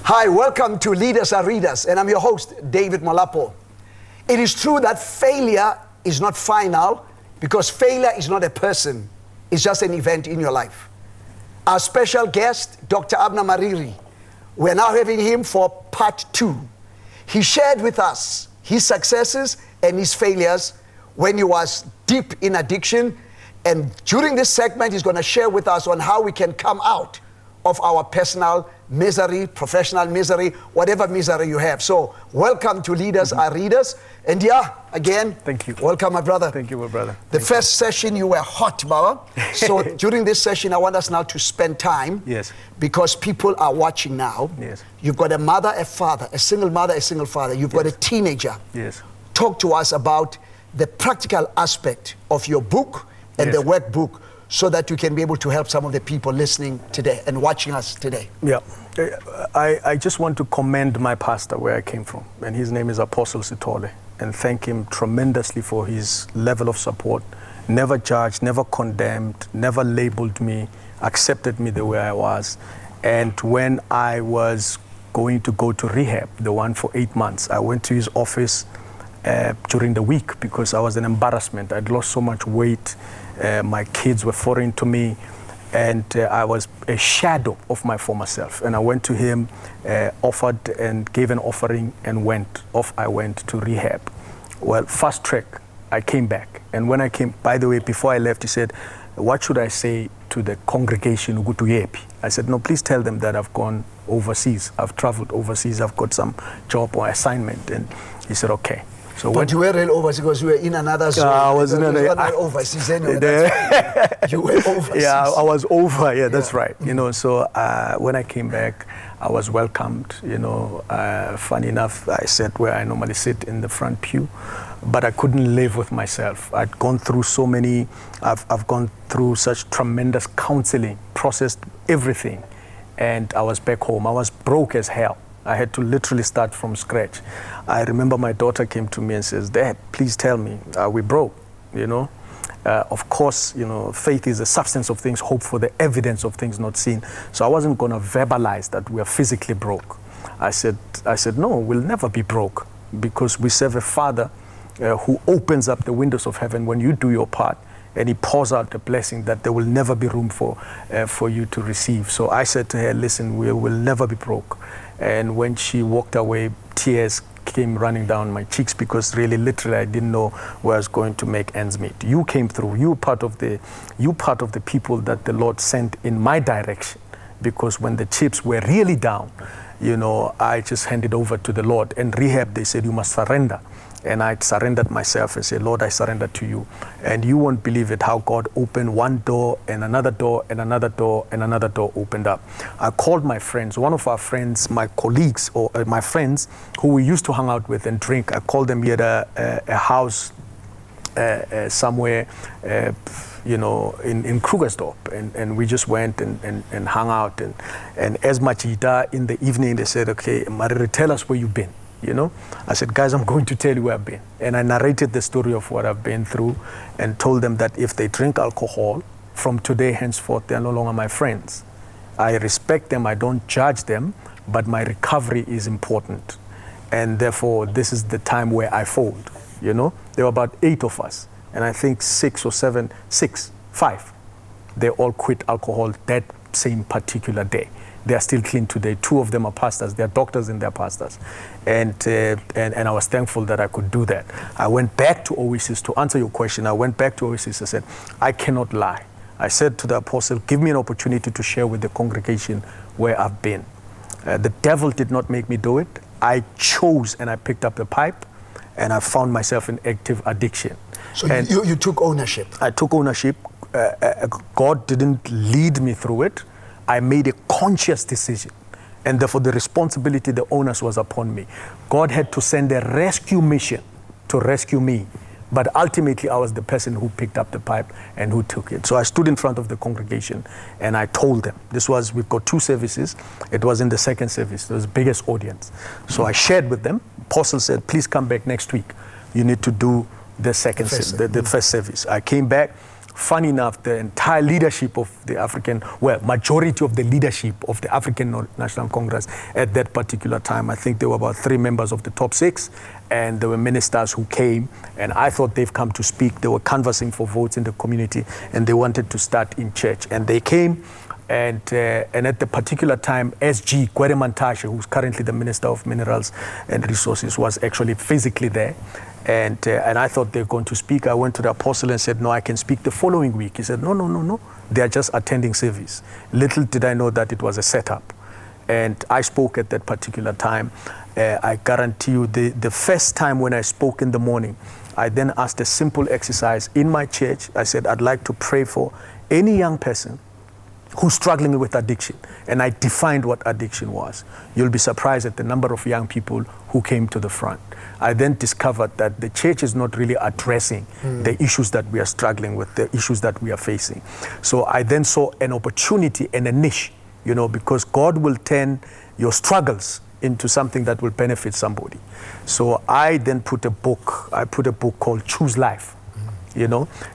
Hi, welcome to Leaders Are Readers, and I'm your host, David Molapo. It is true that failure is not final because failure is not a person, it's just an event in your life. Our special guest, Dr. Abner Mariri, we're now having him for part 2. He shared with us his successes and his failures when he was deep in addiction, and during this segment, he's going to share with us on how we can come out of our personal misery, professional misery, whatever misery you have. So welcome to Leaders Are Readers. And again, thank you. Welcome, my brother. Thank you, my brother. The first session, you were hot, Baba. So during this session, I want us now to spend time. Yes. Because people are watching now. Yes. You've got a mother, a father, a single mother, a single father. You've got a teenager. Yes. Talk to us about the practical aspect of your book and the workbook, so that you can be able to help some of the people listening today and watching us today. Yeah, I just want to commend my pastor where I came from, and his name is Apostle Sithole, and thank him tremendously for his level of support. Never judged, never condemned, never labeled me, accepted me the way I was. And when I was going to go to rehab, the one for 8 months, I went to his office during the week because I was an embarrassment. I'd lost so much weight. My kids were foreign to me, and I was a shadow of my former self. And I went to him, offered and gave an offering, and I went to rehab. Well, fast track, I came back. And when I came, by the way, before I left, he said, what should I say to the congregation? I said, no, please tell them that I've gone overseas. I've traveled overseas. I've got some job or assignment. And he said, okay. So but you were real overseas because you were in another zone. I was in another overseas anyway. You were overseas. Yeah, I was over. Yeah, that's right. You know, so when I came back, I was welcomed. You know, funny enough, I sat where I normally sit in the front pew, but I couldn't live with myself. I'd gone through so many. I've gone through such tremendous counseling, processed everything, and I was back home. I was broke as hell. I had to literally start from scratch. I remember my daughter came to me and says, Dad, please tell me, are we broke? You know, of course, you know, faith is the substance of things, hope for the evidence of things not seen. So I wasn't going to verbalize that we are physically broke. I said, no, we'll never be broke because we serve a Father who opens up the windows of heaven when you do your part, and he pours out the blessing that there will never be room for you to receive. So I said to her, listen, we will never be broke. And when she walked away, tears came running down my cheeks because really, literally, I didn't know where I was going to make ends meet. You came through. You part of the people that the Lord sent in my direction. Because when the chips were really down, you know, I just handed over to the Lord. And rehab, they said, you must surrender. And I surrendered myself and said, Lord, I surrender to you. And you won't believe it, how God opened one door and another door and another door and another door opened up. I called my friends, one of our friends, my colleagues, or my friends who we used to hang out with and drink. I called them. He had a house somewhere, you know, in Krugersdorp. And we just went and hung out. And as Machita in the evening, they said, okay, Mariri, tell us where you've been. You know, I said, guys, I'm going to tell you where I've been. And I narrated the story of what I've been through and told them that if they drink alcohol, from today henceforth, they're no longer my friends. I respect them, I don't judge them, but my recovery is important. And therefore, this is the time where I fold. You know, there were about 8 of us. And I think 5, they all quit alcohol that same particular day. They are still clean today. 2 of them are pastors. They are doctors and they're pastors. And I was thankful that I could do that. I went back to Oasis to answer your question. I went back to Oasis and said, I cannot lie. I said to the apostle, give me an opportunity to share with the congregation where I've been. The devil did not make me do it. I chose and I picked up the pipe and I found myself in active addiction. So you took ownership? I took ownership. God didn't lead me through it. I made a conscious decision, and therefore the responsibility, the onus was upon me. God had to send a rescue mission to rescue me, but ultimately I was the person who picked up the pipe and who took it. So I stood in front of the congregation and I told them, we've got 2 services. It was in the second service, there was the biggest audience. So I shared with them. Apostle said, please come back next week. You need to do the first service. I came back. funny enough, the entire leadership of the majority of the leadership of the African National Congress at that particular time, I think there were about 3 members of the top 6, and there were ministers who came, and I thought they've come to speak. They were canvassing for votes in the community, and they wanted to start in church. And they came, and at the particular time, SG Gweremantashe, who's currently the Minister of Minerals and Resources, was actually physically there. And I thought they were going to speak. I went to the apostle and said, no, I can speak the following week. He said, no. They are just attending service. Little did I know that it was a setup. And I spoke at that particular time. I guarantee you, the first time when I spoke in the morning, I then asked a simple exercise in my church. I said, I'd like to pray for any young person who's struggling with addiction. And I defined what addiction was. You'll be surprised at the number of young people who came to the front. I then discovered that the church is not really addressing the issues that we are struggling with, the issues that we are facing. So I then saw an opportunity and a niche, because God will turn your struggles into something that will benefit somebody. So I then put a book called Choose Life.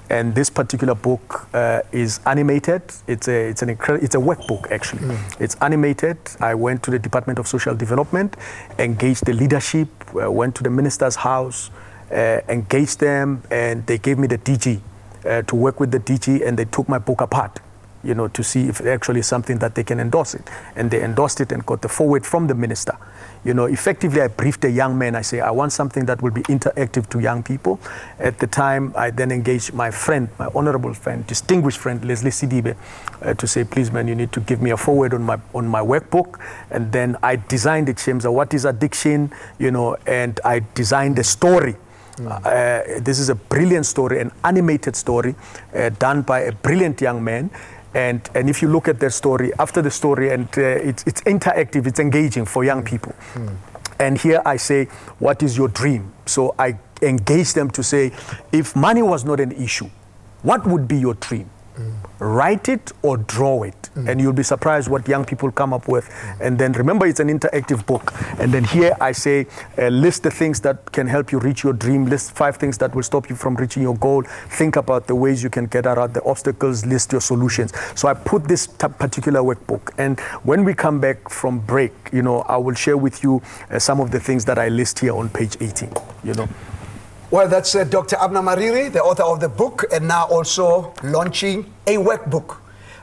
And this particular book is animated. It's a workbook, actually. It's animated. I went to the Department of Social Development, engaged the leadership, went to the minister's house, engaged them, and they gave me the DG to work with the DG, and they took my book apart, to see if it actually is something that they can endorse it. And they endorsed it and got the forward from the minister. Effectively, I briefed a young man. I say, I want something that will be interactive to young people. At the time, I then engaged my friend, my honorable friend, distinguished friend, Leslie Sidibe, to say, please, man, you need to give me a forward on my workbook. And then I designed it, Shemza, what is addiction, and I designed a story. This is a brilliant story, an animated story, done by a brilliant young man. And if you look at their story, after the story, and it's interactive, it's engaging for young people. And here I say, what is your dream? So I engage them to say, if money was not an issue, what would be your dream? Write it or draw it. And you'll be surprised what young people come up with. And then remember, it's an interactive book. And then here I say, list the things that can help you reach your dream. List 5 things that will stop you from reaching your goal. Think about the ways you can get around the obstacles. List your solutions. So I put this particular workbook. And when we come back from break, I will share with you some of the things that I list here on page 18, Well, that's Dr. Abner Mariri, the author of the book, and now also launching a workbook.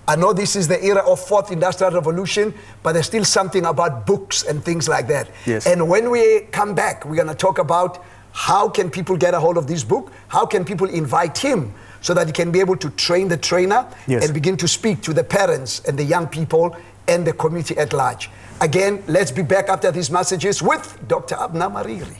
I know this is the era of 4th Industrial Revolution, but there's still something about books and things like that. Yes. And when we come back, we're going to talk about how can people get a hold of this book? How can people invite him so that he can be able to train the trainer and begin to speak to the parents and the young people and the community at large? Again, let's be back after these messages with Dr. Abner Mariri.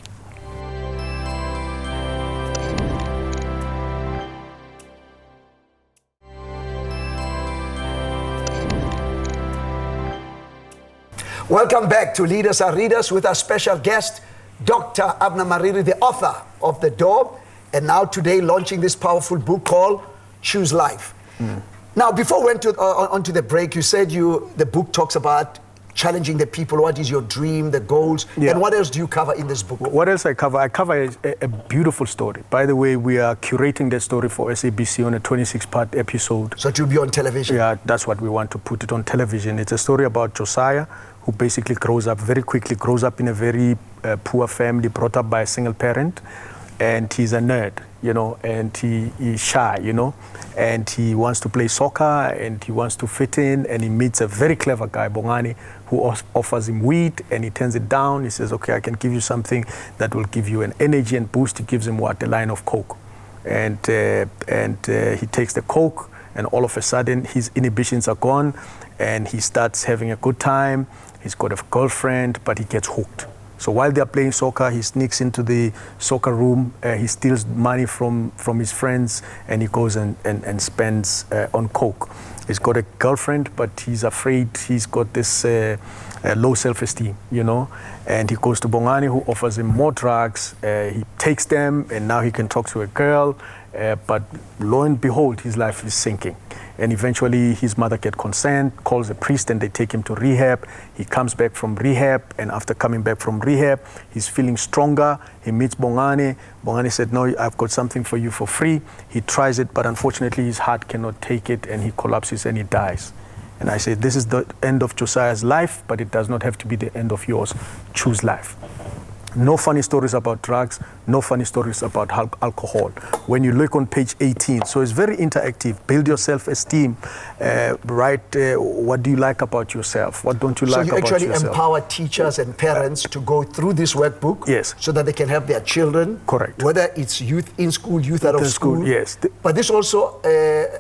Welcome back to Leaders Are Readers with our special guest, Dr. Abner Mariri, the author of The Door, and now today launching this powerful book called Choose Life. Now, before we went onto the break, you said the book talks about challenging the people. What is your dream, the goals, and what else do you cover in this book? What else I cover? I cover a beautiful story. By the way, we are curating the story for SABC on a 26-part episode. So it will be on television? Yeah, that's what we want to put it on television. It's a story about Josiah, who basically grows up in a very poor family, brought up by a single parent. And he's a nerd, and he's shy, and he wants to play soccer and he wants to fit in, and he meets a very clever guy, Bongani, who offers him weed, and he turns it down. He says, okay, I can give you something that will give you an energy and boost. He gives him a line of Coke. And he takes the Coke, and all of a sudden his inhibitions are gone, and he starts having a good time. He's got a girlfriend, but he gets hooked. So while they're playing soccer, he sneaks into the soccer room, he steals money from his friends, and he goes and spends on Coke. He's got a girlfriend, but he's afraid. He's got this low self-esteem, and he goes to Bongani, who offers him more drugs. He takes them, and now he can talk to a girl, but lo and behold, his life is sinking. And eventually his mother gets consent, calls a priest, and they take him to rehab. He comes back from rehab, and after coming back from rehab, he's feeling stronger. He meets Bongane. Bongane said, no, I've got something for you for free. He tries it, but unfortunately his heart cannot take it, and he collapses and he dies. And I say, this is the end of Josiah's life, but it does not have to be the end of yours. Choose life. No funny stories about drugs, no funny stories about alcohol. When you look on page 18, so it's very interactive. Build your self-esteem, write what do you like about yourself, what don't you like about yourself. So you actually empower teachers and parents to go through this workbook, yes, so that they can help their children. Correct. Whether it's youth in school, youth out of school. Yes. But this also,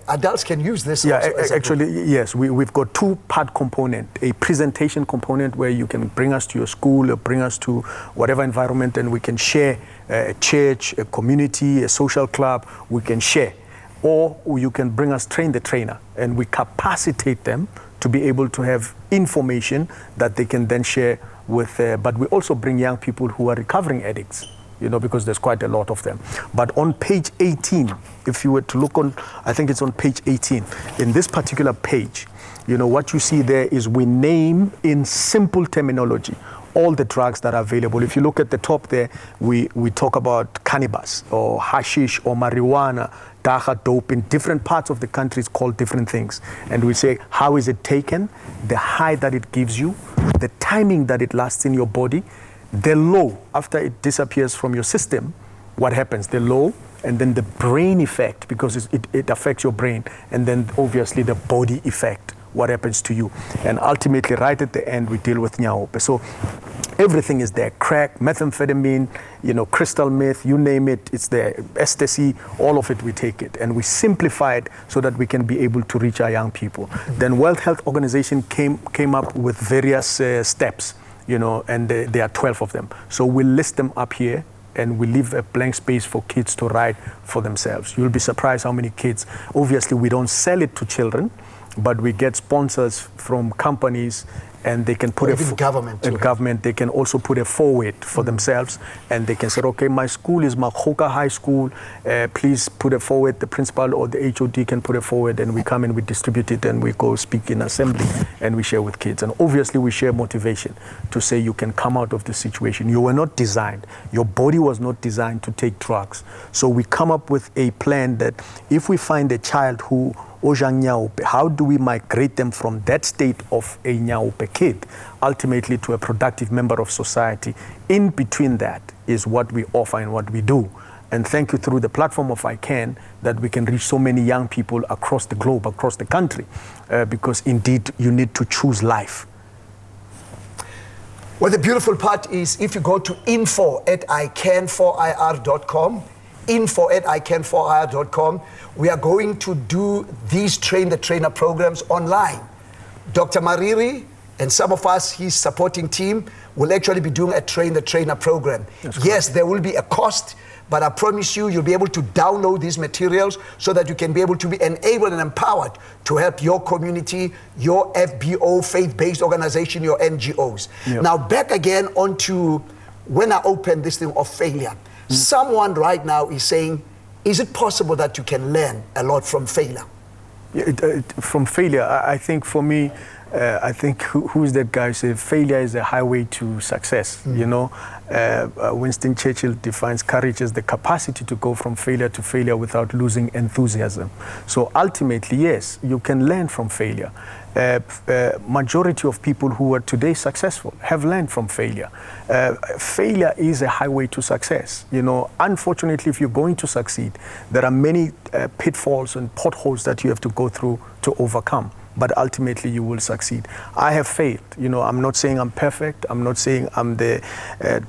adults can use this. Yeah, actually, yes. We've got two-part component, a presentation component where you can bring us to your school or bring us to whatever environment, and we can share a church, a community, a social club, we can share. Or you can bring us train the trainer, and we capacitate them to be able to have information that they can then share with, but we also bring young people who are recovering addicts, you know, because there's quite a lot of them. But on page 18, if you were to look on, I think it's on page 18, in this particular page, you know, what you see there is we name in simple terminology all the drugs that are available. If you look at the top there, we talk about cannabis or hashish or marijuana, dacha, dope. In different parts of the country, it's called different things. And we say, how is it taken? The high that it gives you, the timing that it lasts in your body, the low, after it disappears from your system, what happens? The low, and then the brain effect, because it affects your brain, and then obviously the body effect, what happens to you. And ultimately, right at the end, we deal with nyaope. So everything is there: crack, methamphetamine, you know, crystal meth, you name it, it's there. Ecstasy, all of it, we take it. And we simplify it so that we can be able to reach our young people. Mm-hmm. Then World Health Organization came up with various steps, you know, and there are 12 of them. So we list them up here, and we leave a blank space for kids to write for themselves. You'll be surprised how many kids. Obviously, we don't sell it to children, but we get sponsors from companies, and they can put government. They can also put a forward for themselves, and they can say, okay, my school is Makhoka High School. Please put a forward. The principal or the HOD can put a forward, and we come and we distribute it, and we go speak in assembly, and we share with kids. And obviously, we share motivation to say you can come out of this situation. You were not designed. Your body was not designed to take drugs. So we come up with a plan that if we find a child who how do we migrate them from that state of a nyaope kid ultimately to a productive member of society? In between that is what we offer and what we do. And thank you through the platform of I Can that we can reach so many young people across the globe, across the country, because indeed you need to choose life. Well, the beautiful part is if you go to info@ican4ir.com, info@ican4ir.com, we are going to do these Train the Trainer programs online. Dr. Mariri and some of us, his supporting team, will actually be doing a Train the Trainer program. Yes, there will be a cost, but I promise you, you'll be able to download these materials so that you can be able to be enabled and empowered to help your community, your FBO, faith-based organization, your NGOs. Yep. Now, back again onto when I opened this thing of failure. Someone right now is saying, is it possible that you can learn a lot from failure? From failure, I think for me, I think who's that guy who said failure is a highway to success, you know? Winston Churchill defines courage as the capacity to go from failure to failure without losing enthusiasm. So ultimately, yes, you can learn from failure. Majority of people who are today successful have learned from failure. Failure is a highway to success. You know, unfortunately, if you're going to succeed, there are many pitfalls and potholes that you have to go through to overcome. But ultimately you will succeed. I have failed. You know, I'm not saying I'm perfect. I'm not saying I'm the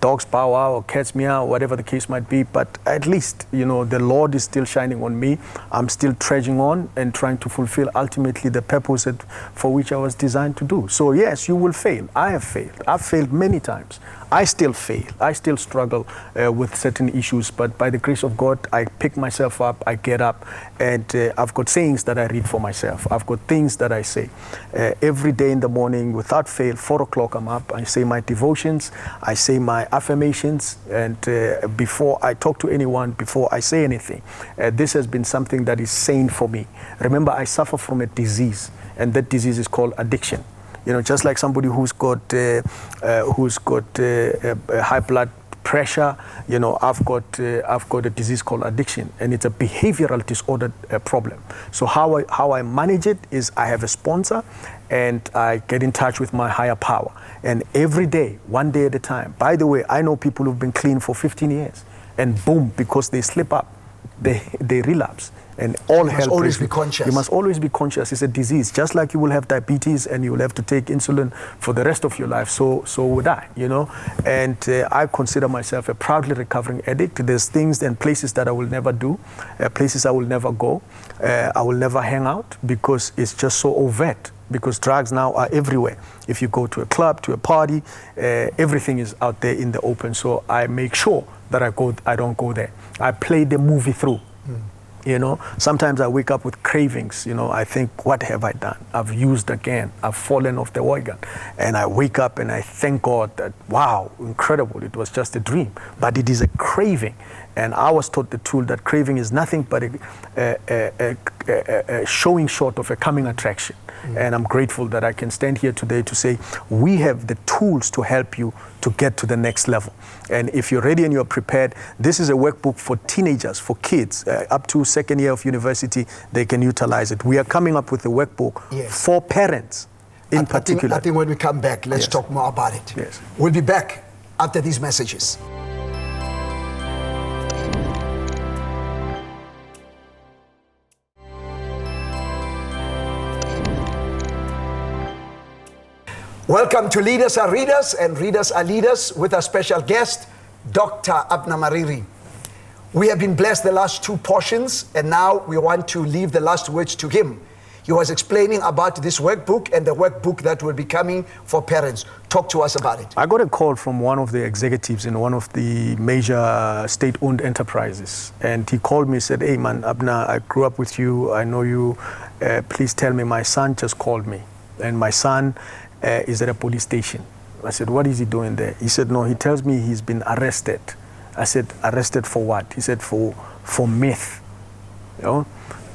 dog's bow wow or cat's meow, whatever the case might be. But at least, you know, the Lord is still shining on me. I'm still trudging on and trying to fulfill ultimately the purpose for which I was designed to do. So yes, you will fail. I have failed. I've failed many times. I still fail. I still struggle with certain issues, but by the grace of God, I pick myself up, I get up, and I've got sayings that I read for myself. I've got things that I say. Every day in the morning, without fail, 4 o'clock I'm up, I say my devotions, I say my affirmations, and before I talk to anyone, before I say anything, this has been something that is sane for me. Remember, I suffer from a disease, and that disease is called addiction. You know, just like somebody who's got high blood pressure, you know, I've got a disease called addiction, and it's a behavioral disorder problem. So how I manage it is I have a sponsor, and I get in touch with my higher power, and every day, one day at a time. By the way, I know people who've been clean for 15 years, and boom, because they slip up, they relapse. And all hell. You must always be conscious. You must always be conscious. It's a disease. Just like you will have diabetes and you will have to take insulin for the rest of your life, so would I, you know. And I consider myself a proudly recovering addict. There's things and places that I will never do, places I will never go, I will never hang out, because it's just so overt. Because drugs now are everywhere. If you go to a club, to a party, everything is out there in the open. So I make sure that I don't go there. I play the movie through. You know, sometimes I wake up with cravings. You know, I think, what have I done? I've used again. I've fallen off the wagon. And I wake up and I thank God that, wow, incredible. It was just a dream. But it is a craving. And I was taught the tool that craving is nothing but a showing short of a coming attraction. And I'm grateful that I can stand here today to say we have the tools to help you to get to the next level. And if you're ready and you're prepared, this is a workbook for teenagers, for kids, up to second year of university, they can utilize it. We are coming up with a workbook for parents in particular. I think when we come back, let's talk more about it. Yes. We'll be back after these messages. Welcome to Leaders Are Readers and Readers Are Leaders with our special guest, Dr. Abner Mariri. We have been blessed the last 2 portions, and now we want to leave the last words to him. He was explaining about this workbook and the workbook that will be coming for parents. Talk to us about it. I got a call from one of the executives in one of the major state-owned enterprises, and he called me and said, "Hey man, Abner, I grew up with you, I know you, please tell me, my son just called me, and my son is at a police station." I said, "What is he doing there?" He said, "No, he tells me he's been arrested." I said, "Arrested for what?" He said, for meth. You know?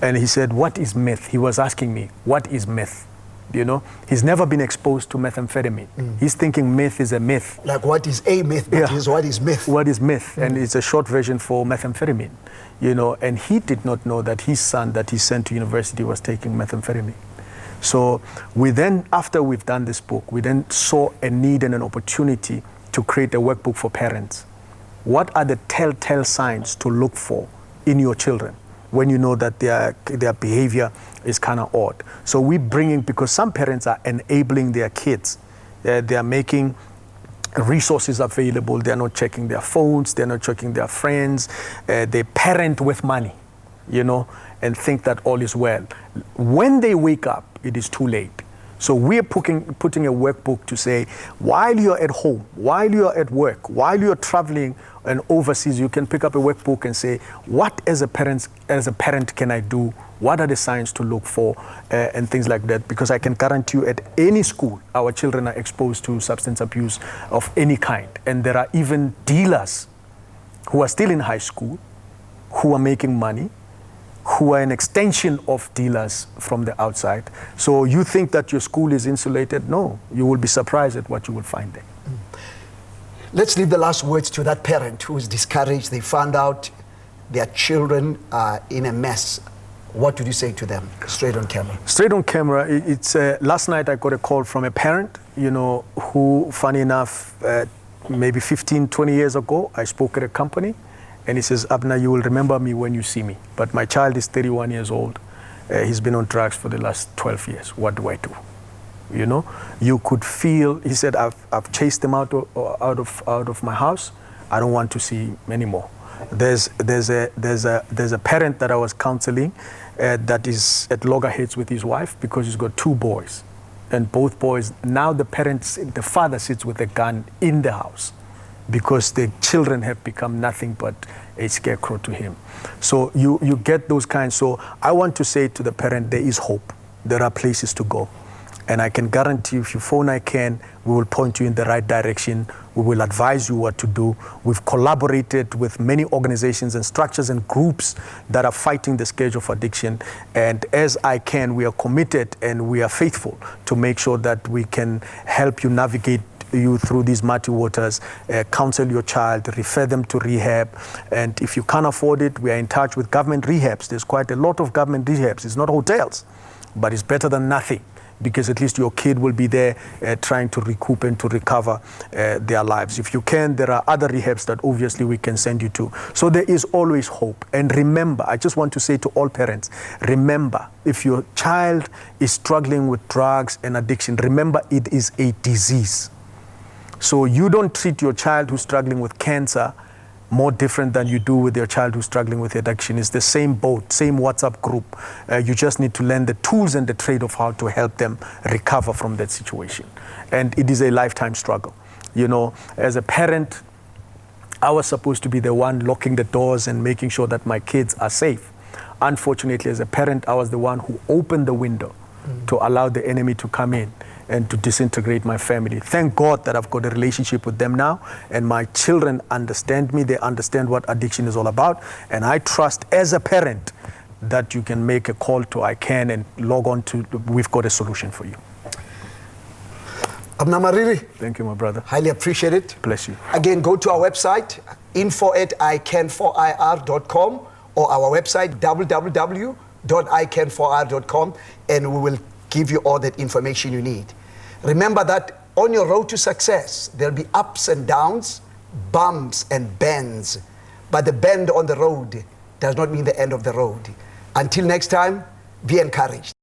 And he said, "What is meth?" He was asking me, "What is meth?" You know, he's never been exposed to methamphetamine. He's thinking meth is a myth. Like, what is a myth? But what is myth? What is myth? And it's a short version for methamphetamine. You know, and he did not know that his son that he sent to university was taking methamphetamine. So we then, after we've done this book, we then saw a need and an opportunity to create a workbook for parents. What are the telltale signs to look for in your children when you know that their behavior is kind of odd? So we're bringing, because some parents are enabling their kids. They are making resources available. They're not checking their phones. They're not checking their friends. They parent with money, you know, and think that all is well. When they wake up, it is too late. So we're putting a workbook to say, while you're at home, while you're at work, while you're traveling and overseas, you can pick up a workbook and say, what as a parent can I do? What are the signs to look for, and things like that? Because I can guarantee you, at any school, our children are exposed to substance abuse of any kind. And there are even dealers who are still in high school, who are making money, who are an extension of dealers from the outside. So you think that your school is insulated? No, you will be surprised at what you will find there. Let's leave the last words to that parent who is discouraged. They found out their children are in a mess. What would you say to them, straight on camera? Straight on camera, it's last night I got a call from a parent, you know, who, funny enough, maybe 15, 20 years ago, I spoke at a company. And he says, "Abner, you will remember me when you see me. But my child is 31 years old. He's been on drugs for the last 12 years. What do I do?" You know, you could feel, he said, I've chased him out of my house. I don't want to see him anymore. There's a parent that I was counseling that is at loggerheads with his wife because he's got 2 boys. And both boys, now the father sits with a gun in the house. because the children have become nothing but a scarecrow to him. So you get those kinds. So I want to say to the parent, there is hope. There are places to go. And I can guarantee you, if you phone ICANN, we will point you in the right direction. We will advise you what to do. We've collaborated with many organizations and structures and groups that are fighting the scourge of addiction. And as ICANN, we are committed and we are faithful to make sure that we can help you navigate you through these muddy waters, counsel your child, refer them to rehab. And if you can't afford it, we are in touch with government rehabs. There's quite a lot of government rehabs. It's not hotels, but it's better than nothing, because at least your kid will be there trying to recoup and to recover their lives. If you can, there are other rehabs that obviously we can send you to. So there is always hope. And remember, I just want to say to all parents, remember, if your child is struggling with drugs and addiction, remember it is a disease. So you don't treat your child who's struggling with cancer more different than you do with your child who's struggling with addiction. It's the same boat, same WhatsApp group. You just need to learn the tools and the trade of how to help them recover from that situation. And it is a lifetime struggle. You know, as a parent, I was supposed to be the one locking the doors and making sure that my kids are safe. Unfortunately, as a parent, I was the one who opened the window to allow the enemy to come in and to disintegrate my family. Thank God that I've got a relationship with them now, and my children understand me. They understand what addiction is all about, and I trust as a parent that you can make a call to ICANN and log on to, we've got a solution for you. Abner Mariri. Thank you, my brother. Highly appreciate it. Bless you. Again, go to our website, info@ican4ir.com, or our website, www.ican4ir.com, and we will give you all that information you need. Remember that on your road to success, there'll be ups and downs, bumps and bends. But the bend on the road does not mean the end of the road. Until next time, be encouraged.